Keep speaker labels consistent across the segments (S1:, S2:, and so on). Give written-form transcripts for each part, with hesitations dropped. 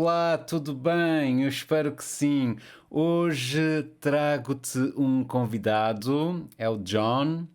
S1: Olá, tudo bem? Eu espero que sim. Hoje trago-te um convidado, é o John.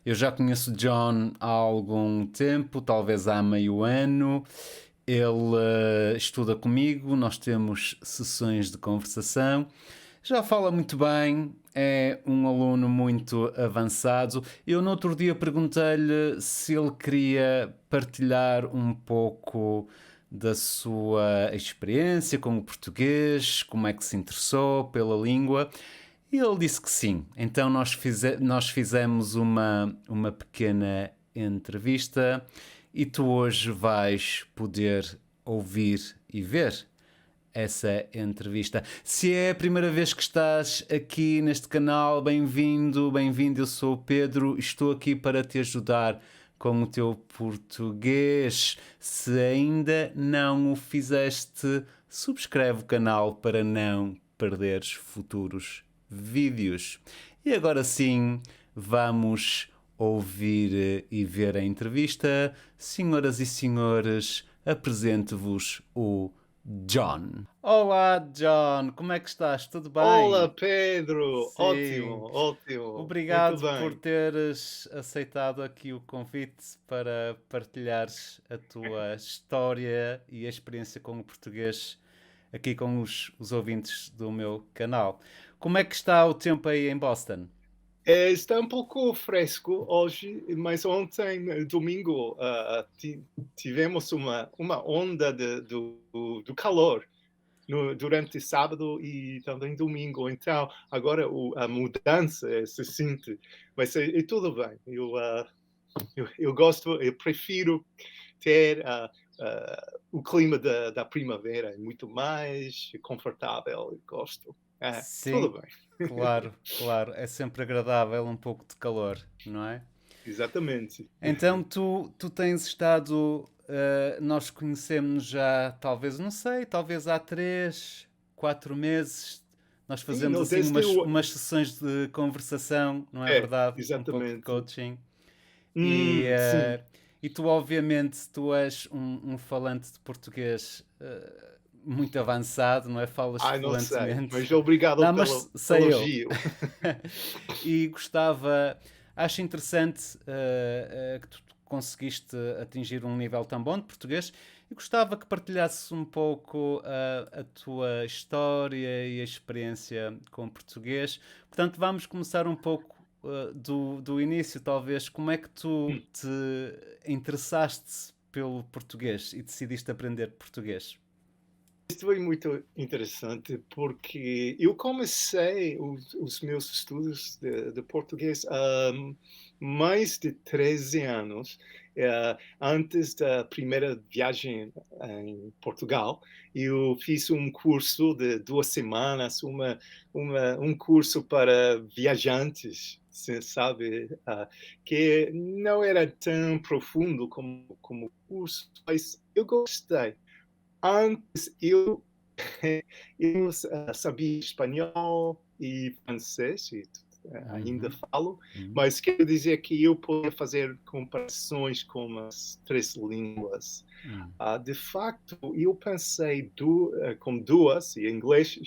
S1: Eu já conheço o John há algum tempo, talvez há meio ano. Ele estuda comigo, nós temos sessões de conversação. Já fala muito bem, é um aluno muito avançado. Eu no outro dia perguntei-lhe se ele queria partilhar um pouco da sua experiência com o português, como é que se interessou pela língua. E ele disse que sim. Então nós fizemos uma pequena entrevista e tu hoje vais poder ouvir e ver essa entrevista. Se é a primeira vez que estás aqui neste canal, bem-vindo, bem-vindo. Eu sou o Pedro, estou aqui para te ajudar com o teu português. Se ainda não o fizeste, subscreve o canal para não perderes futuros vídeos. E agora sim, vamos ouvir e ver a entrevista. Senhoras e senhores, apresento-vos o John. Olá, John, como é que estás? Tudo
S2: Olá
S1: bem?
S2: Pedro, ótimo,
S1: Sim.
S2: ótimo, muito
S1: Obrigado por
S2: bem.
S1: teres aceitado aqui o convite para partilhares a tua história e a experiência com o português aqui com os ouvintes do meu canal. Como é que está o tempo aí em Boston?
S2: Está um pouco fresco hoje, mas ontem, domingo, tivemos uma onda do calor durante sábado e também domingo. Então, agora a mudança se sente, mas tudo bem. Eu gosto, eu prefiro ter o clima da primavera, é muito mais confortável, eu gosto. Tudo
S1: Sim,
S2: bem.
S1: claro, claro. É sempre agradável um pouco de calor, não é?
S2: Exatamente.
S1: Então tu tens estado. Nós conhecemos já, talvez, não sei, talvez há 3, 4 meses. Nós
S2: Sim,
S1: fazemos
S2: não,
S1: assim
S2: desde o.
S1: umas sessões de conversação, não é verdade? Um pouco de
S2: Exatamente.
S1: coaching. E,
S2: Sim.
S1: uh, e tu, obviamente, tu és um falante de português muito avançado, não é? Falas
S2: Ai, não sei,
S1: fluentemente.
S2: mas obrigado
S1: Não,
S2: pelo
S1: mas sei eu.
S2: elogio.
S1: E gostava, acho interessante que tu conseguiste atingir um nível tão bom de português e gostava que partilhasses um pouco a tua história e a experiência com o português. Portanto, vamos começar um pouco do início, talvez. Como é que tu te interessaste pelo português e decidiste aprender português?
S2: Isso foi muito interessante, porque eu comecei os meus estudos de português há mais de 13 anos. Antes da primeira viagem em Portugal, eu fiz um curso de 2 semanas, um curso para viajantes, você sabe, que não era tão profundo como o curso, mas eu gostei. Antes eu sabia espanhol e francês, e ainda
S1: Uhum,
S2: falo,
S1: uhum.
S2: mas quero dizer que eu podia fazer comparações com as 3 línguas.
S1: Hum.
S2: De facto, eu pensei com duas, e inglês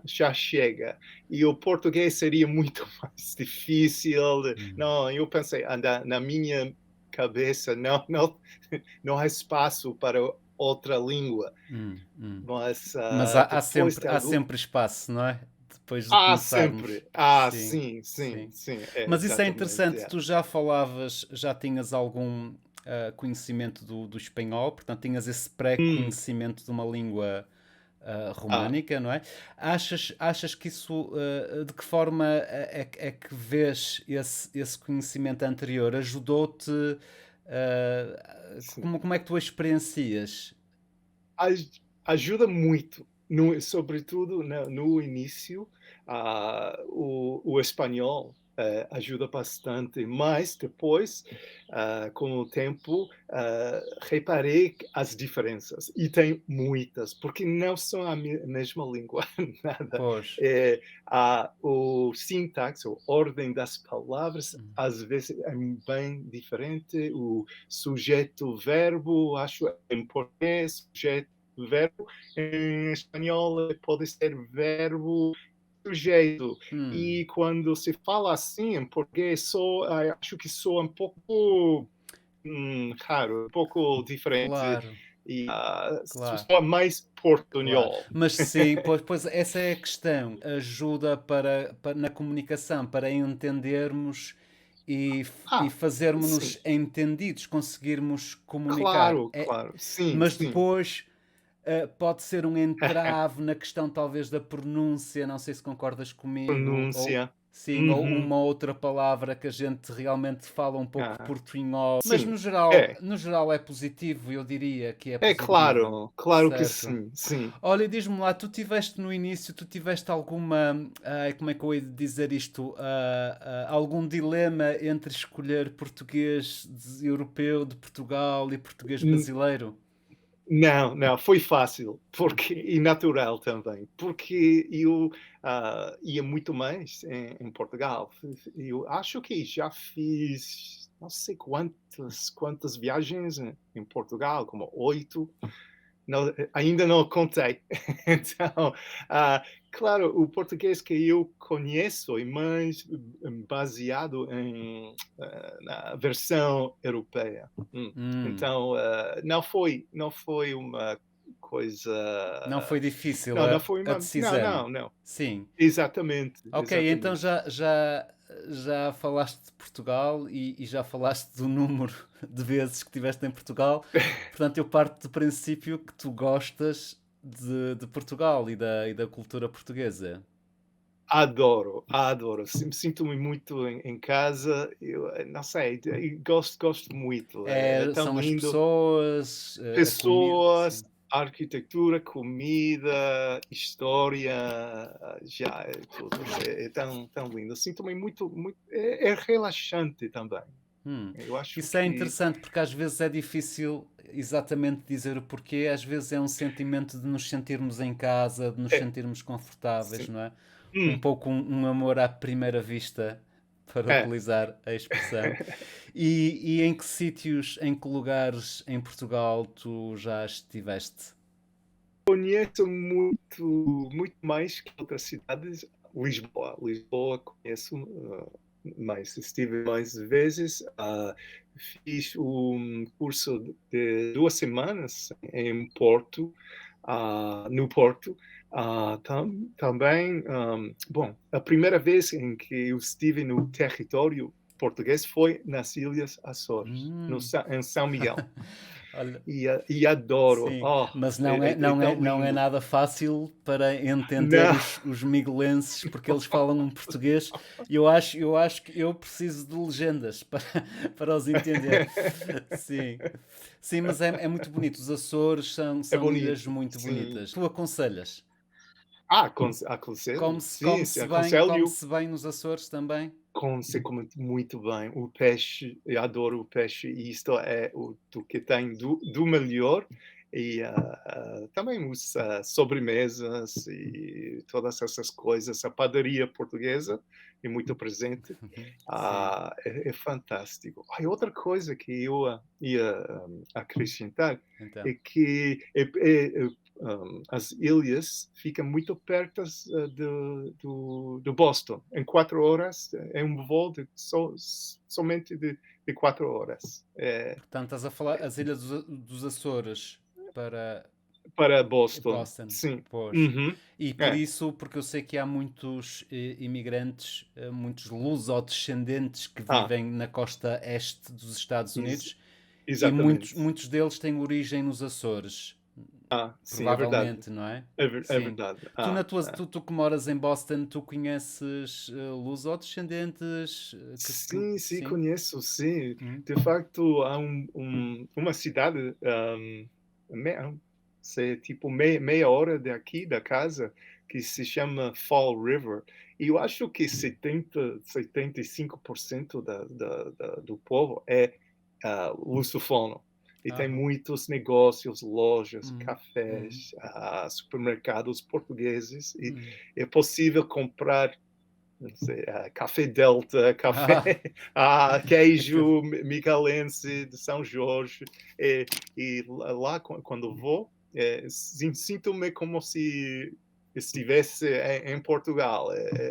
S2: já chega, e o português seria muito mais difícil.
S1: Hum.
S2: Não, eu pensei, na minha cabeça, não há espaço para outra língua.
S1: Hum.
S2: Mas
S1: Mas
S2: depois da
S1: há sempre espaço, não é? Depois de começarmos.
S2: sempre.
S1: Sim,
S2: Sim, sim,
S1: sim.
S2: sim,
S1: Mas isso é
S2: exatamente.
S1: interessante. Tu já falavas, já tinhas algum conhecimento do espanhol, portanto, tinhas esse
S2: Hum,
S1: pré-conhecimento de uma língua
S2: ah,
S1: românica, não é? Achas que isso, de que forma é que vês esse conhecimento anterior? Ajudou-te?
S2: sim.
S1: Como é que tu a experiencias?
S2: Ajuda muito, sobretudo no início, o espanhol ajuda bastante, mas depois, com o tempo, reparei as diferenças, e tem muitas, porque não são a mesma língua, nada.
S1: Pois.
S2: O sintaxe, a ordem das palavras,
S1: Hum.
S2: às vezes é bem diferente, o sujeito-verbo, acho, em português, sujeito verbo, em espanhol pode ser verbo sujeito. E quando se fala assim em português, acho que soa um pouco raro, um pouco diferente
S1: Claro,
S2: e
S1: claro.
S2: soa mais
S1: Claro,
S2: portunhol.
S1: mas sim, pois essa é a questão. Ajuda na comunicação, para entendermos e
S2: Ah, sim,
S1: fazermos-nos entendidos, conseguirmos comunicar.
S2: claro, claro. Sim,
S1: Mas
S2: sim.
S1: depois pode ser um entrave na questão talvez da pronúncia, não sei se concordas comigo, ou
S2: Pronúncia.
S1: sim, ou
S2: Uhum.
S1: uma outra palavra que a gente realmente fala um pouco
S2: Ah,
S1: portunhol, mas
S2: sim, é.
S1: no geral é positivo, eu diria que é
S2: É
S1: positivo,
S2: claro, claro que
S1: certo?
S2: sim, sim.
S1: Olha, diz-me lá, tu tiveste no início, tu tiveste alguma, como é que eu hei de dizer isto, algum dilema entre escolher português europeu de Portugal e português
S2: N
S1: brasileiro?
S2: não, não, foi fácil, porque e natural também, porque eu, ia muito mais em Portugal. Eu acho que já fiz não sei quantas viagens em Portugal, como 8. Não, ainda não contei. Então, ah, claro, o português que eu conheço é mais baseado na versão europeia.
S1: Hum,
S2: Então, não foi uma
S1: não foi
S2: coisa.
S1: difícil
S2: Não foi
S1: a
S2: uma. Não,
S1: decisão.
S2: não, não.
S1: Sim.
S2: Exatamente,
S1: Ok, então
S2: exatamente.
S1: já falaste de Portugal e já falaste do número de vezes que estiveste em Portugal. Portanto, eu parto do princípio que tu gostas de Portugal e da cultura portuguesa.
S2: Adoro, adoro. Sinto-me muito em casa. Eu não sei, gosto muito. É tão
S1: São as
S2: lindo.
S1: pessoas, a comida.
S2: Pessoas,
S1: Sim.
S2: arquitetura, comida, história, já é tudo. É tão lindo. Sinto-me muito. É relaxante também.
S1: Hum.
S2: Eu acho
S1: Isso é
S2: que.
S1: interessante porque às vezes é difícil exatamente dizer o porquê. Às vezes é um sentimento de nos sentirmos em casa, de nos
S2: É,
S1: sentirmos confortáveis,
S2: sim.
S1: não é? Um
S2: Hum,
S1: pouco um amor à primeira vista, para
S2: é.
S1: utilizar a expressão. E em que sítios, em que lugares em Portugal tu já estiveste?
S2: Conheço muito mais que outras cidades. Lisboa conheço, mais, estive mais vezes. Fiz um curso de 2 semanas em Porto, no Porto. Também, bom, a primeira vez em que eu estive no território português foi nas Ilhas Açores,
S1: Hum.
S2: Em São Miguel.
S1: Olha,
S2: E adoro.
S1: sim,
S2: Oh,
S1: mas
S2: é tão
S1: não é
S2: lindo.
S1: nada fácil para entender
S2: Não,
S1: os miguelenses, porque eles falam um português e eu acho que eu preciso de legendas para, para os entender. Sim, sim, mas é muito bonito. Os Açores
S2: é
S1: são ilhas
S2: bonito,
S1: muito
S2: sim.
S1: bonitas. Tu aconselhas?
S2: Aconselho, sim, sim,
S1: Come
S2: aconselho.
S1: se bem nos Açores também?
S2: Come-se muito bem. O peixe, eu adoro o peixe e isto é o do que tem do melhor. E também os sobremesas e todas essas coisas. A padaria portuguesa é muito presente.
S1: Sim,
S2: É fantástico. Outra coisa que eu ia acrescentar
S1: então.
S2: é que as ilhas ficam muito perto do Boston. Em 4 horas, é um voo somente de 4 horas.
S1: Portanto, estás a falar as Ilhas dos Açores para
S2: Para Boston,
S1: Boston,
S2: sim.
S1: pois.
S2: Uhum.
S1: E por
S2: É,
S1: isso, porque eu sei que há muitos imigrantes, muitos luso-descendentes que
S2: ah,
S1: vivem na costa este dos Estados
S2: ex-
S1: Unidos e
S2: exatamente.
S1: muitos deles têm origem nos Açores,
S2: Sim, é verdade.
S1: provavelmente, não é?
S2: É
S1: Sim.
S2: verdade.
S1: Tu que moras em Boston, tu conheces luso-descendentes
S2: Sim,
S1: sim?
S2: conheço, sim.
S1: Hum?
S2: De facto, há uma cidade, sei, tipo meia hora daqui da casa, que se chama Fall River. E eu acho que 75% do povo é lusófono. E tem
S1: Ah,
S2: muitos negócios, lojas,
S1: hum, hum,
S2: cafés, supermercados portugueses. E
S1: hum.
S2: é possível comprar não sei, café Delta, café,
S1: Ah,
S2: queijo micalense de São Jorge. E lá, quando vou, sim, sinto-me como se estivesse em Portugal.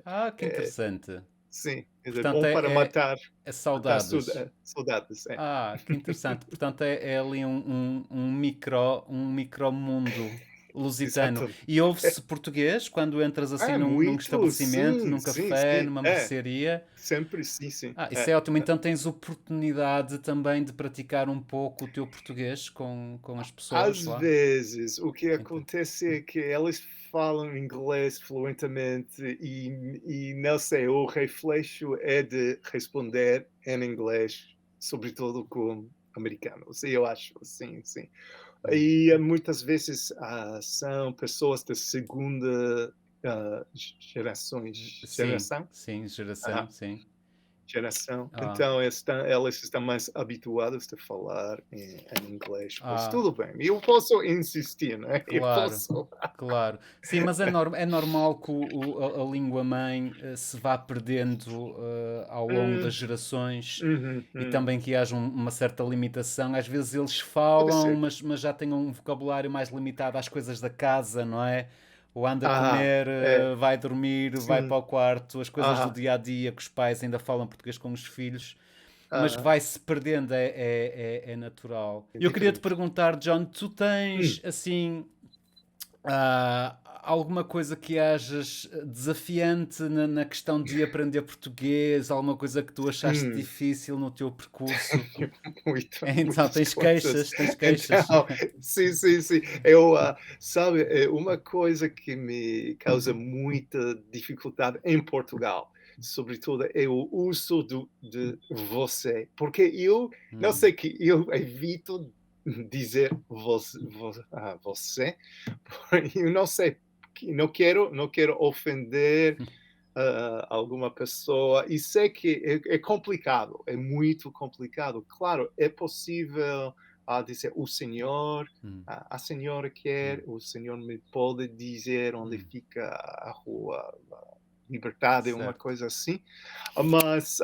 S1: Ah, que
S2: É,
S1: interessante.
S2: sim, é
S1: Portanto,
S2: bom para
S1: é
S2: matar
S1: saudades.
S2: saudades.
S1: Ah, que interessante. Portanto, é ali um micromundo lusitano.
S2: Exatamente.
S1: E ouve-se português quando entras assim num
S2: Muito,
S1: estabelecimento,
S2: sim,
S1: num
S2: sim,
S1: café,
S2: sim.
S1: numa mercearia.
S2: Sempre sim, sim.
S1: Ah, isso é ótimo. Então tens oportunidade também de praticar um pouco o teu português com as pessoas
S2: Às
S1: lá.
S2: vezes, o que
S1: Então,
S2: acontece é que elas falam inglês fluentemente e não sei, o reflexo é de responder em inglês, sobretudo com americanos, eu acho, sim, sim.
S1: hum.
S2: E muitas vezes são pessoas da segunda
S1: Sim,
S2: geração.
S1: sim, geração, sim.
S2: Geração.
S1: Ah,
S2: Então elas estão mais habituadas a falar em inglês. Mas
S1: ah,
S2: tudo bem, eu posso insistir, né? Eu
S1: claro,
S2: posso.
S1: claro. Sim, mas é normal que a língua-mãe se vá perdendo ao longo das
S2: Hum,
S1: gerações
S2: uhum,
S1: e também que haja uma certa limitação. Às vezes eles
S2: pode
S1: falam,
S2: ser.
S1: mas já têm um vocabulário mais limitado às coisas da casa, não é? Ou anda a
S2: Ah,
S1: comer,
S2: é,
S1: vai dormir, vai para
S2: sim.
S1: o quarto, as coisas do
S2: Ah,
S1: dia a dia que os pais ainda falam português com os filhos, mas que
S2: ah,
S1: vai-se perdendo, é natural.
S2: é
S1: Eu queria te
S2: diferente.
S1: perguntar, John, tu tens
S2: Hum,
S1: assim alguma coisa que ajas desafiante na questão de aprender português? Alguma coisa que tu achaste
S2: hum.
S1: difícil no teu percurso? Então,
S2: Muitas
S1: tens
S2: coisas.
S1: queixas, tens queixas.
S2: Então, sim, sim, sim. Eu, sabe, uma coisa que me causa muita dificuldade em Portugal, sobretudo, é o uso de você. Porque eu, não
S1: Hum,
S2: sei que eu evito dizer você, eu não sei, não quero ofender alguma pessoa, e sei que é complicado, é muito complicado. Claro, é possível dizer o senhor,
S1: hum,
S2: a senhora quer,
S1: hum,
S2: o senhor me pode dizer onde
S1: hum.
S2: fica a rua Liberdade, uma
S1: Certo.
S2: coisa assim, mas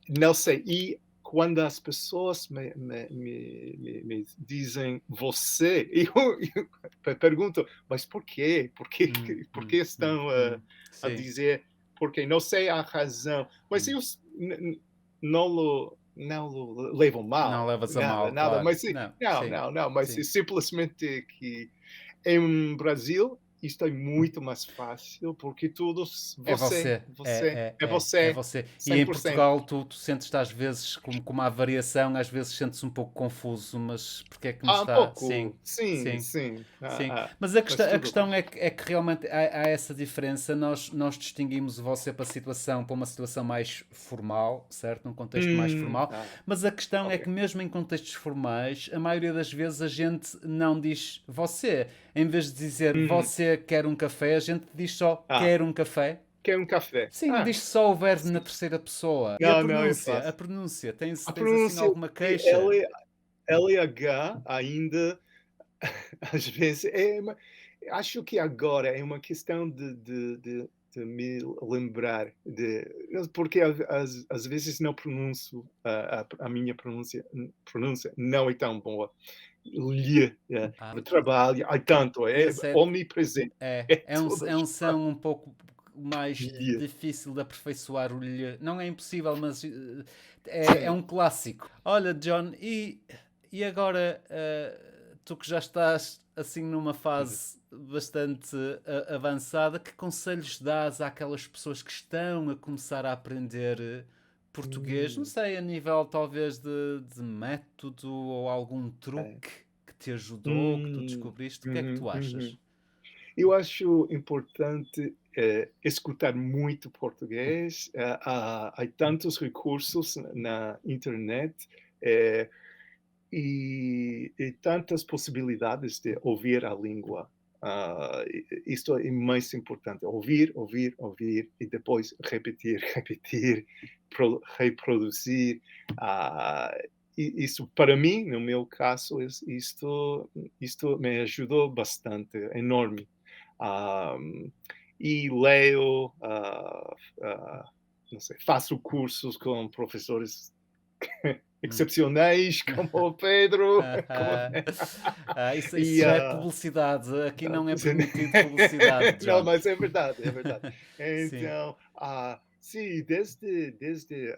S2: não sei. E quando as pessoas me dizem você, eu pergunto, mas por quê? Por que estão a
S1: Sim.
S2: dizer? Porque não sei a razão, mas
S1: Hum.
S2: eu não levo
S1: Não
S2: mal,
S1: levas a
S2: nada,
S1: mal,
S2: nada.
S1: claro.
S2: Mas
S1: Não,
S2: não,
S1: sim,
S2: não, não, mas
S1: sim.
S2: simplesmente que em Brasil isto é muito mais fácil, porque todos
S1: É você, é
S2: você,
S1: você. E em
S2: 100%.
S1: Portugal tu sentes-te às vezes como há variação, às vezes sentes um pouco confuso, mas porque é que me
S2: Um
S1: está. Sim,
S2: pouco, sim,
S1: sim,
S2: sim.
S1: sim. Mas
S2: Mas
S1: a
S2: tudo bem.
S1: questão é que realmente há essa diferença. Nós distinguimos você para uma situação mais formal, certo? Num contexto mais formal. Mas a questão é
S2: Ok.
S1: que mesmo em contextos formais, a maioria das vezes a gente não diz você. Em vez de dizer
S2: Uhum.
S1: você quer um café, a gente diz só
S2: Ah,
S1: quer um café.
S2: quer um café?
S1: Sim, diz só o verbo na
S2: Sim.
S1: terceira pessoa. E
S2: Não, não é
S1: a
S2: fácil.
S1: pronúncia,
S2: A
S1: tens assim
S2: pronúncia
S1: alguma
S2: de
S1: queixa?
S2: LH ainda, às vezes, acho que agora é uma questão de me lembrar, porque às vezes não pronuncio, a minha pronúncia não é tão boa. Lhe,
S1: Ah,
S2: no trabalho, há tanto, é
S1: esse
S2: omnipresente, é todas
S1: é um
S2: as
S1: som um pouco mais
S2: lhe.
S1: difícil de aperfeiçoar o lhe. Não é impossível, mas é
S2: Sim.
S1: um clássico. Olha, John, e agora tu que já estás assim numa
S2: Uhum.
S1: fase bastante avançada, que conselhos dás àquelas pessoas que estão a começar a aprender português? Não
S2: Hum,
S1: sei, a nível talvez de método ou algum
S2: é.
S1: truque que te ajudou, que tu
S2: Hum,
S1: descobriste. O que é que
S2: uhum,
S1: tu achas?
S2: uhum. Eu acho importante, escutar muito português. Há tantos recursos na internet, eh, e tantas possibilidades de ouvir a língua. Isto é mais importante, ouvir, ouvir, ouvir e depois repetir, repetir, reproduzir. Ah, isso, para mim, no meu caso, isto me ajudou bastante, enorme. Ah, e leio, não sei, faço cursos com professores excepcionais, como o Pedro.
S1: Isso
S2: E,
S1: já é publicidade. Aqui não é permitido publicidade,
S2: não,
S1: John.
S2: mas é verdade, é verdade.
S1: Sim.
S2: Então, sim, desde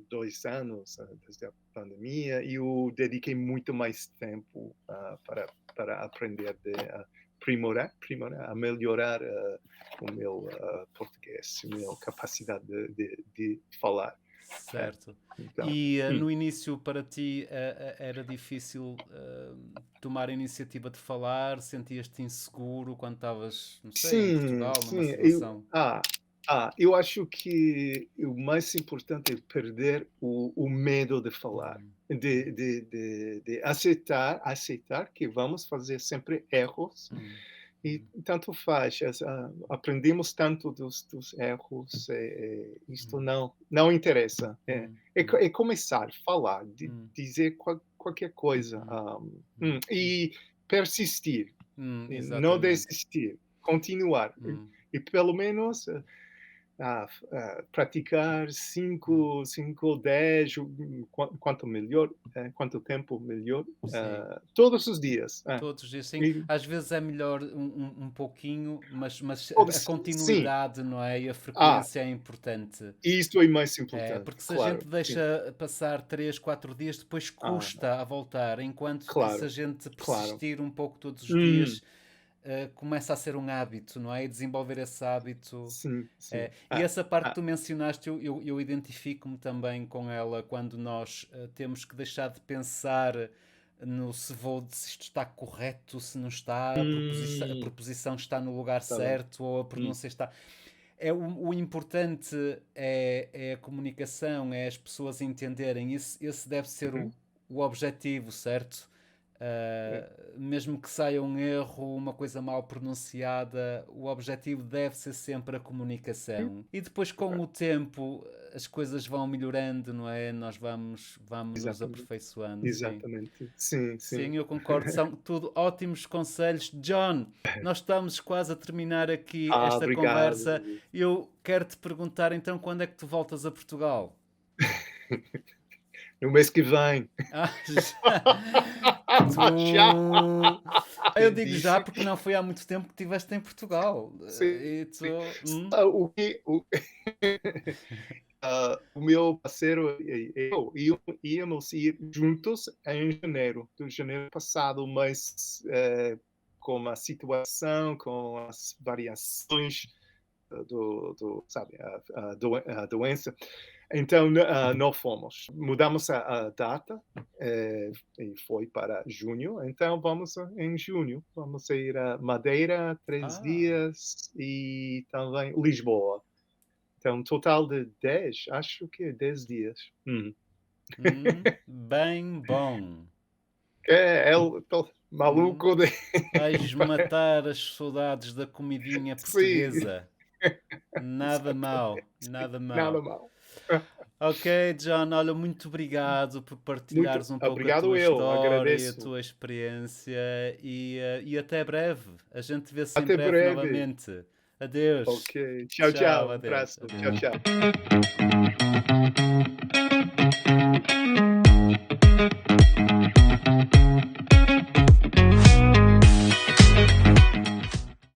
S2: 2 anos, desde a pandemia, eu dediquei muito mais tempo para aprender a melhorar o meu português, a minha capacidade de falar.
S1: Certo.
S2: Então,
S1: E no início para ti era difícil tomar a iniciativa de falar? Sentias-te inseguro quando estavas, não sei, em
S2: sim,
S1: Portugal, numa
S2: sim,
S1: situação?
S2: eu acho que o mais importante é perder o medo de falar,
S1: Uhum,
S2: de aceitar que vamos fazer sempre erros
S1: uhum,
S2: e
S1: uhum,
S2: tanto faz. Aprendemos tanto dos erros, isto
S1: uhum,
S2: não interessa.
S1: uhum,
S2: É começar, falar,
S1: uhum,
S2: dizer qualquer coisa,
S1: uhum, uhum,
S2: e persistir, e não
S1: exatamente.
S2: desistir, continuar.
S1: Uhum,
S2: E pelo menos praticar
S1: uhum.
S2: 5 ou 10, quanto melhor, quanto tempo melhor,
S1: Sim.
S2: todos os dias.
S1: Todos os dias, sim.
S2: E
S1: Às vezes é melhor um pouquinho, mas a
S2: sim,
S1: continuidade, não é? E a
S2: ah,
S1: frequência é importante.
S2: isso é mais
S1: É,
S2: importante,
S1: porque se a
S2: claro,
S1: gente
S2: sim.
S1: deixa passar 3, 4 dias, depois
S2: Ah,
S1: custa a voltar, enquanto que se a
S2: claro,
S1: gente
S2: claro.
S1: persistir um pouco todos os
S2: Hum,
S1: dias, começa a ser um hábito, não é? E desenvolver esse hábito.
S2: sim, sim.
S1: E essa parte que
S2: Ah,
S1: tu mencionaste, eu identifico-me também com ela quando nós temos que deixar de pensar no se isto está correto, se não está, a
S2: hum,
S1: preposição está no lugar
S2: tá bem.
S1: certo ou a
S2: Hum,
S1: pronúncia está. O importante é a comunicação, é as pessoas entenderem. Esse deve ser
S2: uhum,
S1: o objetivo, certo?
S2: é,
S1: Mesmo que saia um erro, uma coisa mal pronunciada, o objetivo deve ser sempre a
S2: sim,
S1: comunicação. E depois, com o tempo, as coisas vão melhorando, não é? Nós vamos nos
S2: exatamente,
S1: aperfeiçoando, sim.
S2: exatamente. Sim, sim.
S1: Sim, eu concordo. São tudo ótimos conselhos. John, nós estamos quase a terminar aqui esta conversa.
S2: Obrigado.
S1: Eu quero te perguntar então quando é que tu voltas a Portugal?
S2: No mês que vem.
S1: Ah, já.
S2: Já
S1: Tu. Eu digo já
S2: disse
S1: porque
S2: que
S1: não foi há muito tempo que estiveste em Portugal.
S2: sim.
S1: E tu.
S2: O meu parceiro e eu íamos ir juntos em janeiro, do janeiro passado, mas com a situação, com as variações sabe, a doença, então não fomos. Mudamos a data e foi para junho, então vamos em junho. Vamos ir a Madeira, 3
S1: Ah,
S2: dias, e também Lisboa. Então, um total de 10, acho que é 10 dias.
S1: bem bom.
S2: Tô
S1: Hum,
S2: maluco de.
S1: Vais matar as saudades da comidinha
S2: Sim,
S1: portuguesa. Nada
S2: exatamente.
S1: mal, nada
S2: Nada
S1: mal.
S2: mal.
S1: Ok, John, olha, muito obrigado por
S2: Muito
S1: partilhares um pouco a
S2: obrigado,
S1: tua
S2: eu
S1: história e a
S2: agradeço.
S1: tua experiência e até breve. A gente vê-se em
S2: Até
S1: breve
S2: breve.
S1: novamente. Adeus.
S2: Ok. Tchau,
S1: Tchau,
S2: tchau. Um
S1: adeus,
S2: abraço. Tchau,
S1: adeus.
S2: tchau.